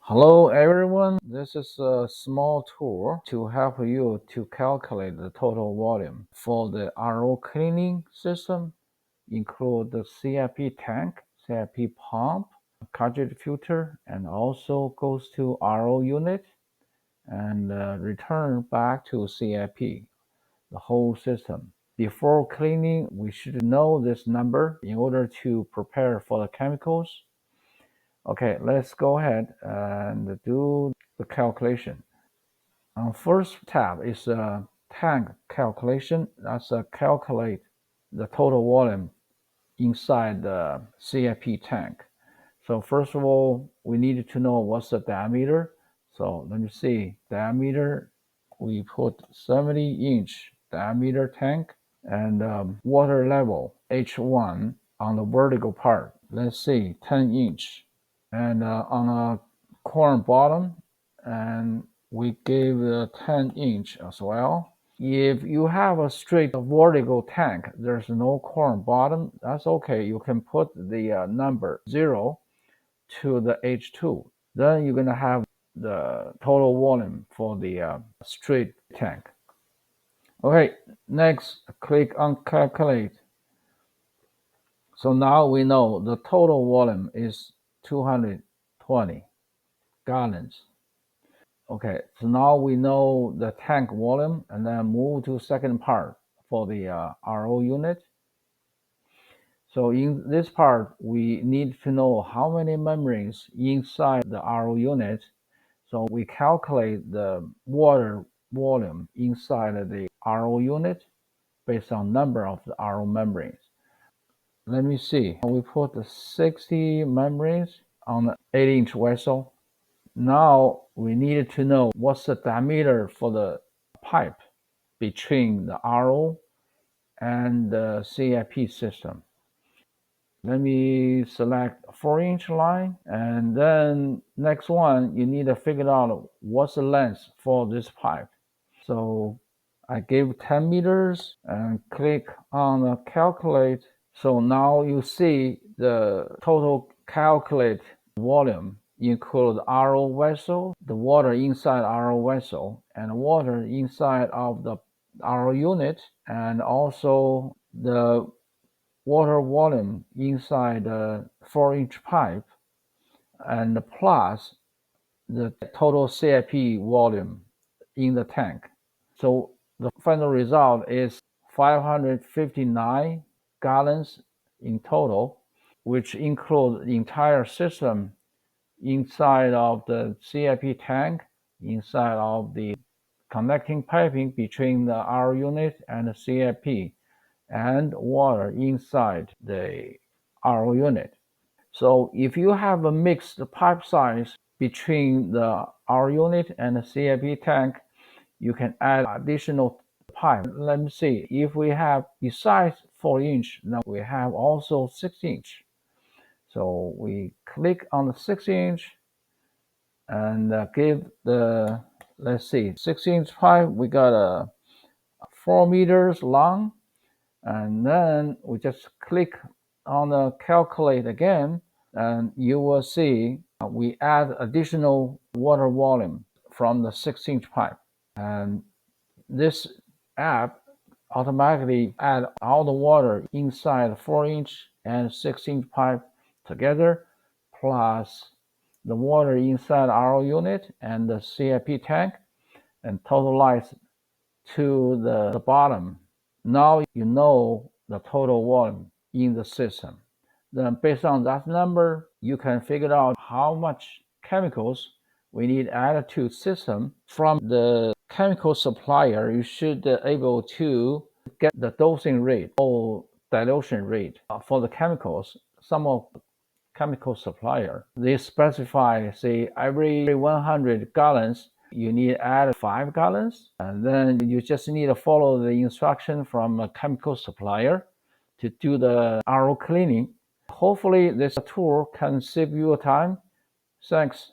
Hello everyone, this is a small tool to help you to calculate the total volume for the RO cleaning system. Include the CIP tank, CIP pump, cartridge filter, and also goes to RO unit and return back to CIP, the whole system. Before cleaning, we should know this number in order to prepare for the chemicals. Okay, let's go ahead and do the calculation. First tab is a tank calculation. That's a calculate the total volume inside the CIP tank. So first of all, we need to know what's the diameter. So let me see, diameter, we put 70-inch diameter tank and water level H1 on the vertical part. Let's see, 10-inch. And on a corner bottom, and we gave the 10-inch as well. If you have a straight vertical tank, there's no corner bottom, that's okay. You can put the number 0 to the H2. Then you're going to have the total volume for the straight tank. Okay, next, click on calculate. So now we know the total volume is 220 gallons. Okay, so now we know the tank volume, and then move to second part for the RO unit. So in this part, we need to know how many membranes inside the RO unit. So we calculate the water volume inside the RO unit based on number of the RO membranes. Let me see. We put the 60 membranes on the 8-inch vessel. Now we need to know what's the diameter for the pipe between the RO and the CIP system. Let me select 4-inch line, and then next one, you need to figure out what's the length for this pipe. So I gave 10 meters and click on the calculate. So now you see the total calculate volume include RO vessel, the water inside RO vessel, and water inside of the RO unit, and also the water volume inside the 4-inch pipe, and plus the total CIP volume in the tank. So the final result is 559 gallons in total, which includes the entire system inside of the CIP tank, inside of the connecting piping between the RO unit and the CIP, and water inside the RO unit. So if you have a mixed pipe size between the RO unit and the CIP tank, you can add additional pipe. Let me see, if we have besides 4-inch, then we have also 6-inch. So we click on the 6-inch and give the, let's see, 6-inch pipe, we got a 4 meters long, and then we just click on the calculate again, and you will see we add additional water volume from the 6-inch pipe, and this app automatically add all the water inside the 4-inch and 6-inch pipe together, plus the water inside RO unit and the CIP tank, and totalize to the bottom. Now you know the total volume in the system. Then based on that number, you can figure out how much chemicals we need added to system. From the chemical supplier, you should be able to get the dosing rate or dilution rate for the chemicals. Some of chemical supplier, they specify, say, every 100 gallons you need to add 5 gallons, and then you just need to follow the instruction from a chemical supplier to do the RO cleaning. Hopefully this tool can save you time. Thanks.